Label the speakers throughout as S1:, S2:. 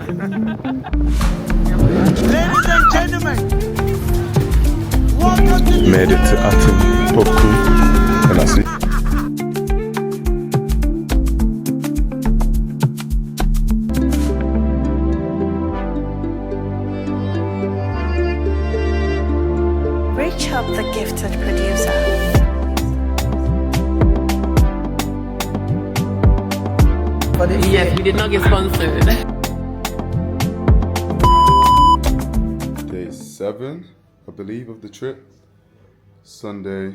S1: Ladies and gentlemen, welcome to
S2: Made it to Atimpoku, and that's it.
S3: Reach up the gifted producer.
S4: Yes, we did not get sponsored.
S2: Day 7, I believe, of the trip. Sunday.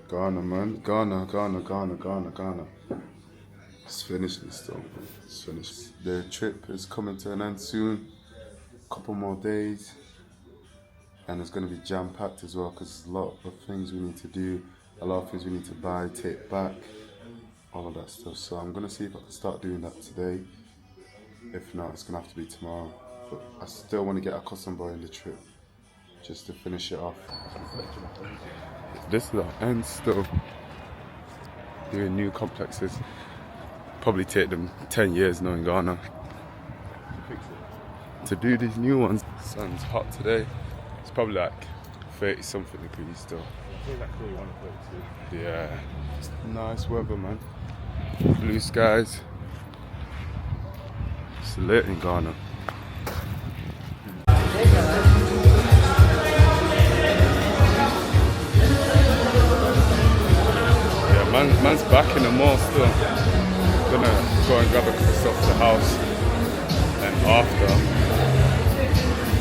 S2: Ghana, man. Ghana. It's finished this though. It's finished. The trip is coming to an end soon. Couple more days. And it's going to be jam-packed as well because there's a lot of things we need to do. A lot of things we need to buy, take back. All of that stuff. So I'm going to see if I can start doing that today. If not, it's going to have to be tomorrow. But I still want to get Akosombo in the trip. Just to finish it off. This is our end still. Doing new complexes. Probably take them 10 years knowing Ghana. To do these new ones. Sun's hot today. It's probably like 30 something degrees still.
S5: I feel like 31 or 32.
S2: Yeah. It's nice weather, man. Blue skies. It's lit in Ghana. Yeah, man's back in the mall still. Gonna go and grab a couple of stuff to the house. And after,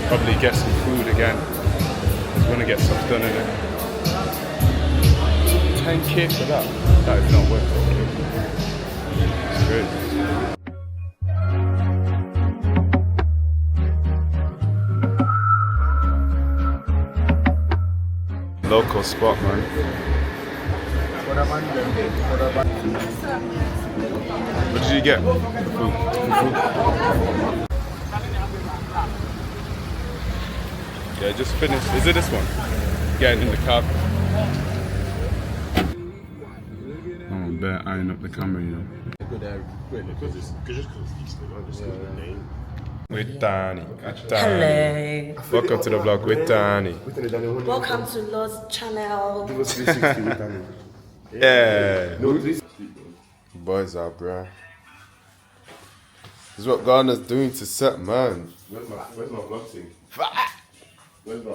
S2: probably get some food again. Just wanna get stuff done in it. 10k for that. That is not worth it. It's crazy. Local spot, man. What did you get? Food. Yeah, just finished. Is it this one? Getting in the cab. Oh, better eyeing up the camera, you know. With Danny.
S3: Hello.
S2: Welcome to the vlog with Danny.
S3: Welcome to Lord's channel.
S2: Yeah. Boys are, bruh. This is what Ghana's doing to set, man.
S5: Where's my vlog thing? Where's my...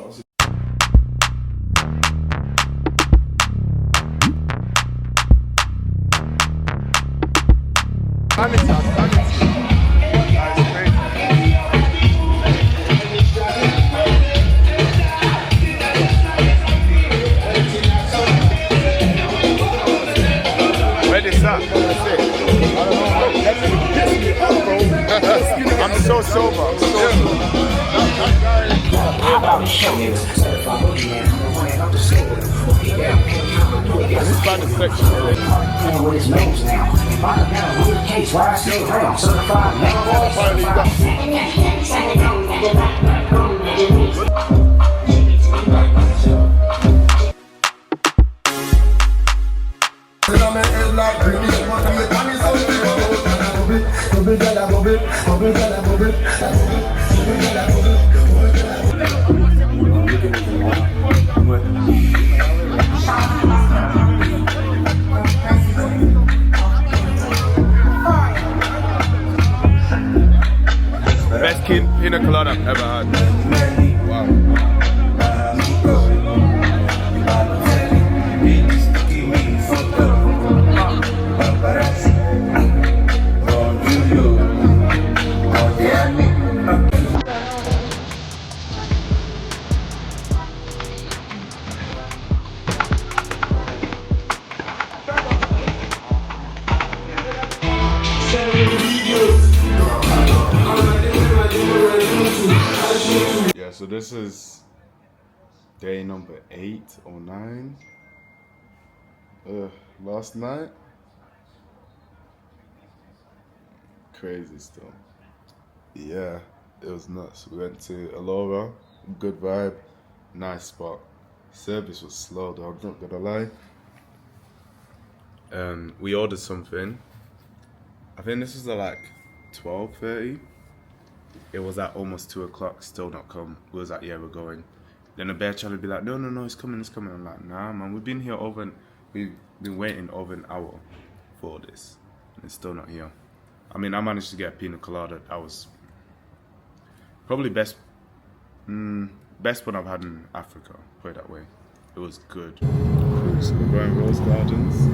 S2: I'm so sober. This band is section. Best pina colada I've ever had. Wow. Yeah, so this is day number 8 or 9. Last night. Crazy still. Yeah, it was nuts. We went to Alora, good vibe, nice spot. Service was slow though, I'm not gonna lie. We ordered something I think this was at like 12:30. It was at almost 2 o'clock, still not come. We was like, yeah, we're going. Then the bear child would be like, no, it's coming. I'm like, nah, man, we've been waiting over an hour for this, and it's still not here. I mean, I managed to get a pina colada. That was probably best one I've had in Africa, put it that way. It was good. Cool, so we're going Rose Gardens.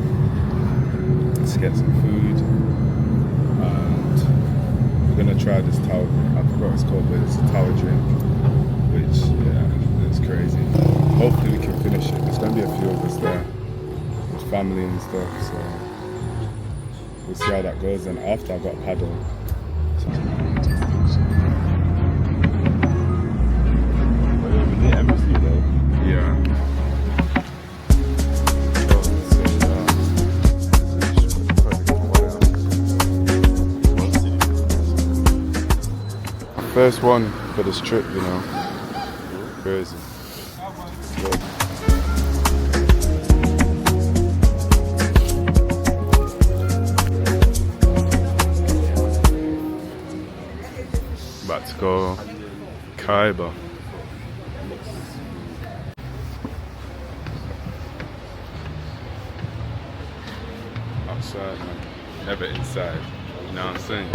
S2: Let's get some food. And we're gonna try this tower. I forgot what it's called, but it's a tower drink. Which, yeah, it's crazy. Hopefully we can finish it. There's gonna be a few of us there with family and stuff, so we'll see how that goes. And after I've got paddle. Yeah. First one for this trip, you know. Crazy. Good. About to go Kaiba. Outside, man. Never inside. You know what I'm saying?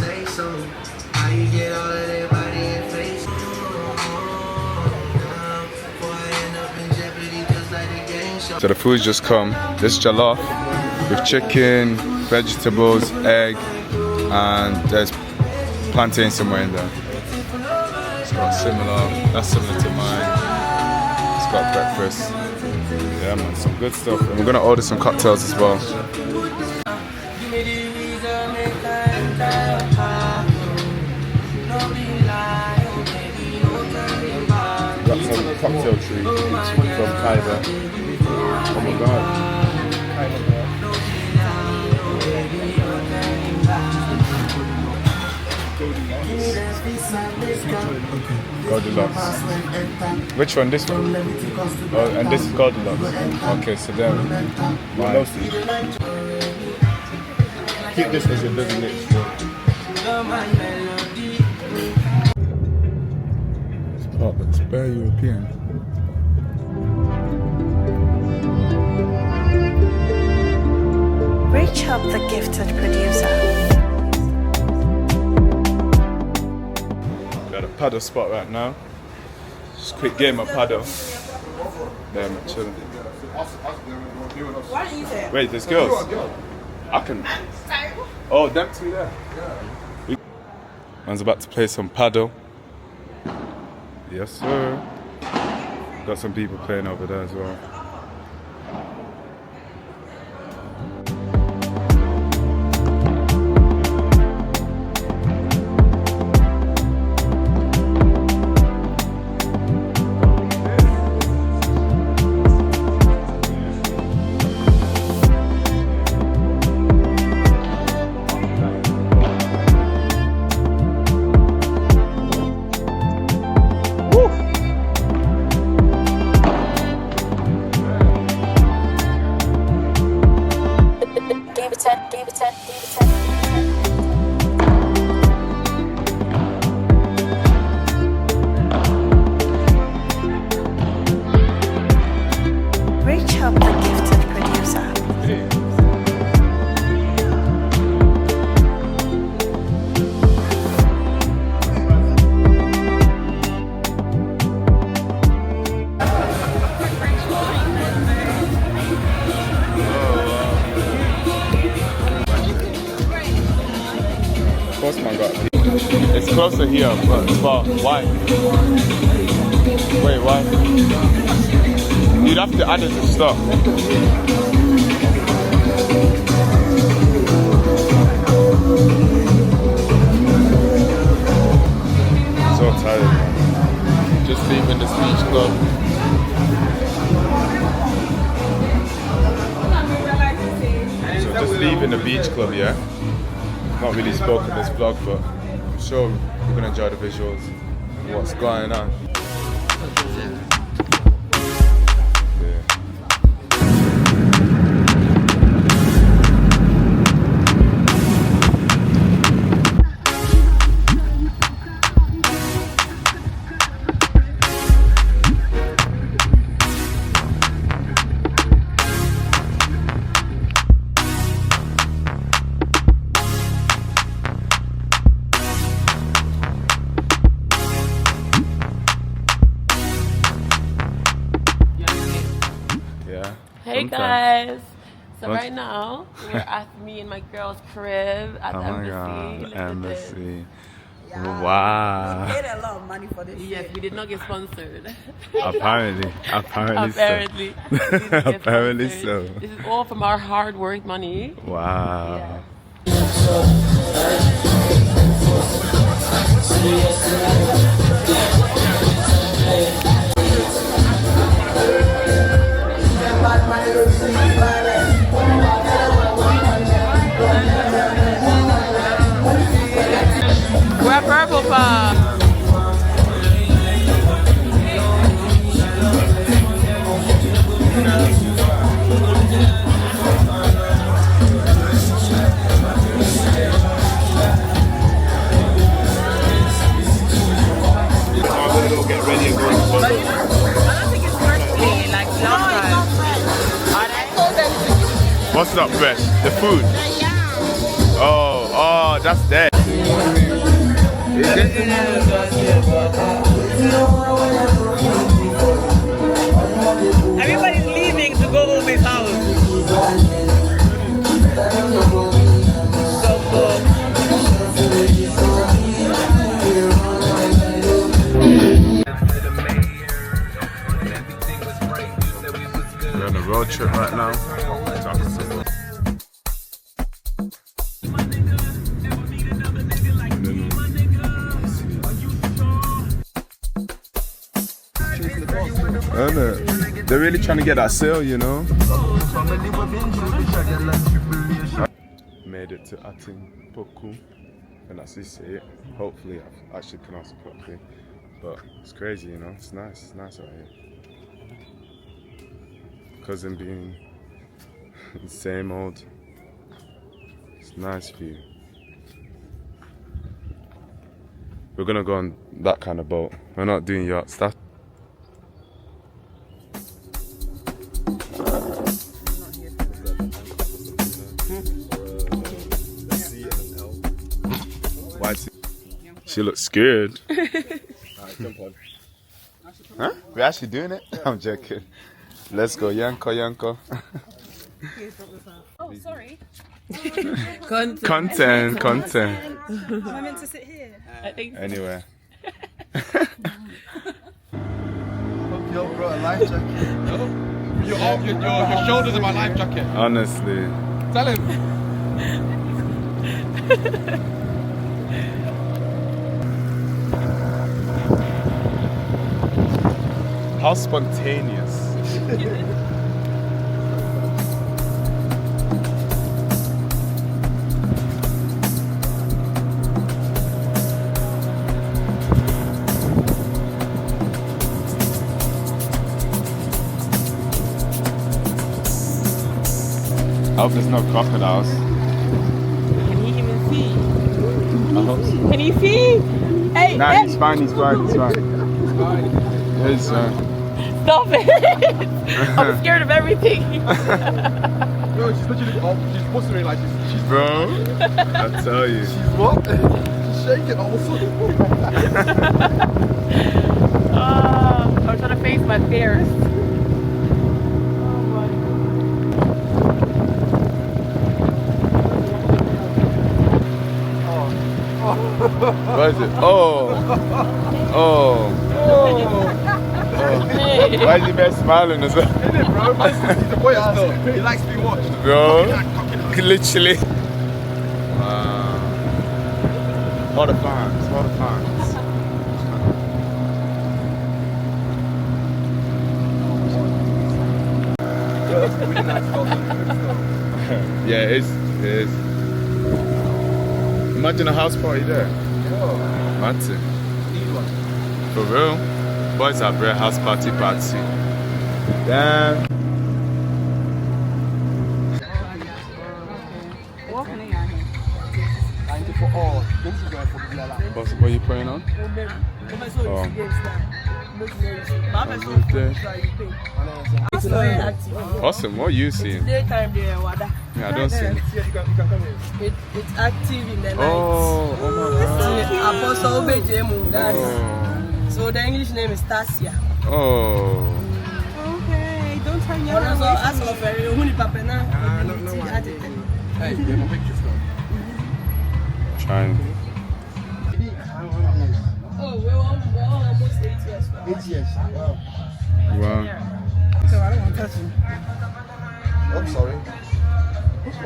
S2: So the food's just come. This jollof with chicken, vegetables, egg, and there's plantain somewhere in there. It's got that's similar to mine. It's got breakfast. Yeah, man, some good stuff. And we're gonna order some cocktails as well. Got some cocktail treat from Kaiba. Oh my god. Goldilocks. Which one? This one? Oh, and this is Goldilocks. Okay, so then. Keep this because it doesn't mix. Oh, but it's very European.
S3: Reach up the gifted producer.
S2: We're at a paddle spot right now. Just a quick game of paddle. There, I'm chilling. Wait, there's girls. I can. Oh, them two there. Man's about to play some paddle. Yes, sir. Got some people playing over there as well.
S3: Reach up the gifted producer. It's closer here, but it's far. Why? Wait, why? You'd have to add it to stop. So tired, man. Just leaving this beach club. So just leaving the beach club, yeah? Not really spoken this vlog, but I'm sure you're gonna enjoy the visuals and what's going on. long time.
S4: Guys. So
S3: What?
S4: right now we're at me and my girl's crib at
S3: Oh
S4: the
S3: my
S4: embassy.
S3: god,
S4: Look at this.
S3: embassy.
S6: Yeah.
S3: Wow.
S6: We paid a lot of money for this.
S4: Yes, we did not get sponsored.
S3: Apparently
S4: Apparently. We didn't get
S3: Apparently
S4: sponsored.
S3: so.
S4: This is all from our hard-worked money.
S3: Wow.
S4: We're at Purple Pub.
S3: What's not fresh? The food. Oh, that's dead.
S6: Everybody's leaving to go home his house.
S3: We're on a road trip right now. To Akosombo. They're really trying to get that sale, you know. Made it to Atimpoku, and that's how you say it. Hopefully, I've actually pronounced it properly. But it's crazy, you know. It's nice out here. Cousin being the same old. It's a nice view. We're gonna go on that kind of boat. We're not doing yacht stuff. Why? She looks scared. Huh? We're actually doing it? I'm joking. Let's go, Yanko.
S6: Oh, sorry.
S3: Content.
S6: Am I meant to sit here?
S4: I think so.
S3: Anyway.
S1: Yo, bro, a life jacket.
S5: Your shoulders are my life jacket.
S3: Honestly.
S5: Tell him.
S3: How spontaneous. I hope there's no crocodiles.
S4: Can he even see?
S3: I hope so.
S4: Can he see? Hey,
S3: Nah,
S4: hey.
S3: he's fine. He's
S4: Stop it! I'm scared of everything.
S5: No, she's literally she's posturing like she's
S3: bro, I tell you.
S5: she's what? She's shaking also.
S4: I'm trying to face my fears.
S3: What is it? Oh. Why is he best smiling as well?
S5: He's a boy still. He likes to be watched.
S3: Bro, literally. Wow. What a fans. Yeah, it is. Imagine a house party there. Imagine. For real. Boys have real house party. Damn. What are you playing on? Oh. Awesome. What are you seeing?
S6: Daytime there, Wada.
S3: Yeah, I don't see it.
S6: It's active in the night.
S3: Oh my God.
S6: Apostle. So the English name is Tasia.
S3: Oh.
S6: Okay, don't That's all very. Who need papa now?
S5: Hey, get my pictures though.
S3: Trying.
S6: Oh, we're almost 8 years.
S1: 8 years. Wow.
S3: Wow.
S6: So I don't want to touch you.
S1: I'm sorry.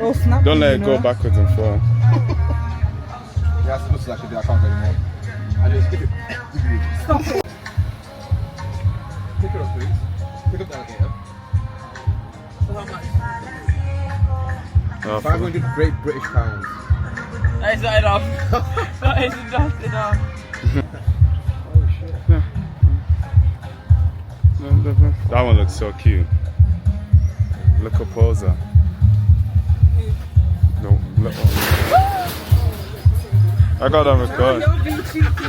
S6: Oh, snap.
S3: Don't let it go backwards and fall.
S5: Yeah, it looks like I can't go anymore. I just pick it.
S6: Stop it.
S5: Pick it up, please. Pick up the alligator.
S6: So how much?
S5: 500 Great British pounds.
S6: That is not enough. That is just enough.
S3: That one looks so cute. Look at poser. No, look. I got on record.
S6: Now they're being cheeky.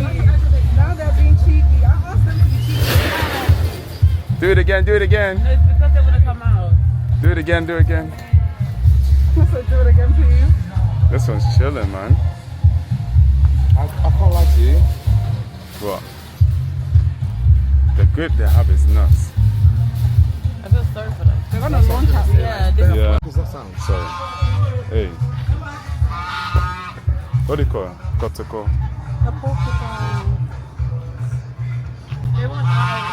S6: Now they're being cheeky. I asked them to be cheeky.
S3: Do it again, do it again.
S6: It's because they want to come out.
S3: Do it again, do it again.
S6: So do it again, please.
S3: This one's chilling, man.
S5: I can't lie to you.
S3: What? The grip they have is nuts.
S6: I feel sorry for them. They're gonna launch us. Yeah.
S3: Yeah.
S5: What does that sound?
S3: Sorry. Hey. What do you call it? Kotoko.
S6: The porcupine. They want eyes.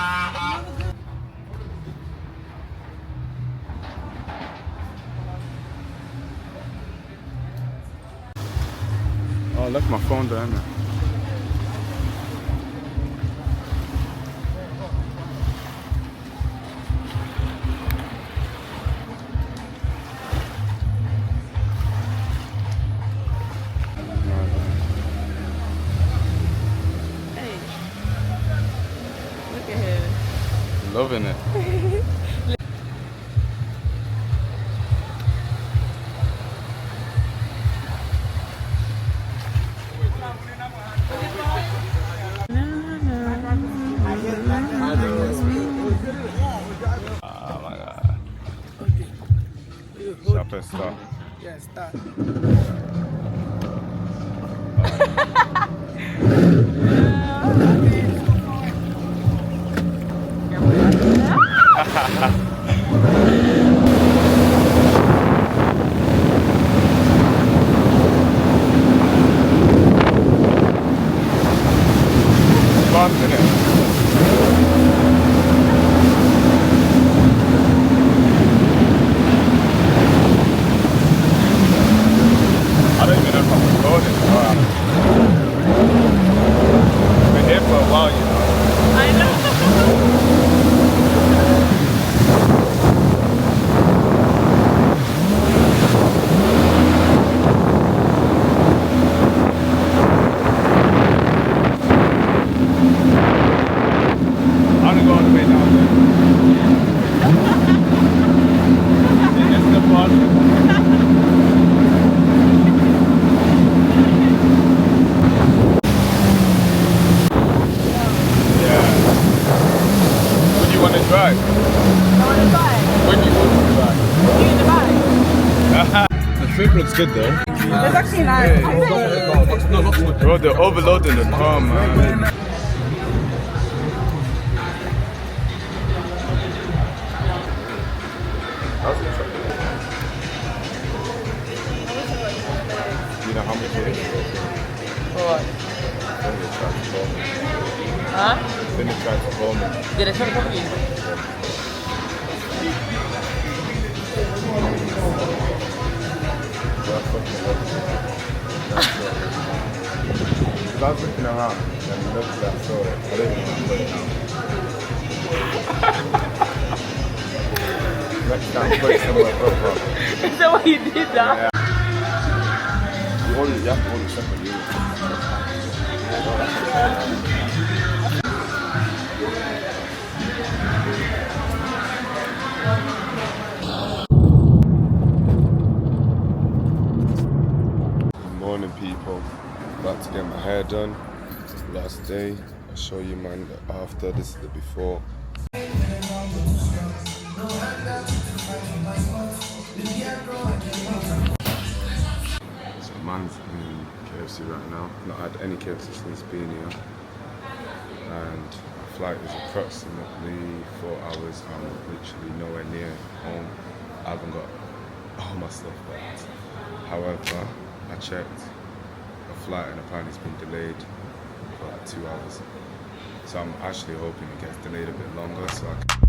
S3: Oh, I left my phone there, man.
S6: Hey. Look at him.
S3: Loving it. Oh my god. Stop and stop.
S6: Yeah, stop.
S3: Fast, innit? I don't even know if I'm recording. Been here for a while, you know.
S6: I know.
S3: I want to go all the way down there. It's the part. Yeah. When you want to drive?
S6: I want to buy.
S3: When you want to drive?
S6: You need to buy.
S3: The shrimp looks good though.
S6: It's actually nice.
S5: No, not so much.
S3: Bro, they're overloading the car, man. You know how much it is?
S6: What?
S3: Then they try to call me.
S6: Huh?
S3: Then they try to call me.
S6: Did I try to copy you?
S3: Because I was looking around and looked at that saw it. I didn't even put it down. Next time, put it somewhere proper.
S6: Is that why you did that?
S3: Yeah. You have to order separate units. Good morning, people. About to get my hair done. Last day. I'll show you man the after. This is the before. So man's in KFC right now. Not had any KFC since being here. And I flight is approximately 4 hours. I'm literally nowhere near home. I haven't got all my stuff back. However, I checked a flight and apparently it's been delayed for like 2 hours. So I'm actually hoping it gets delayed a bit longer so I can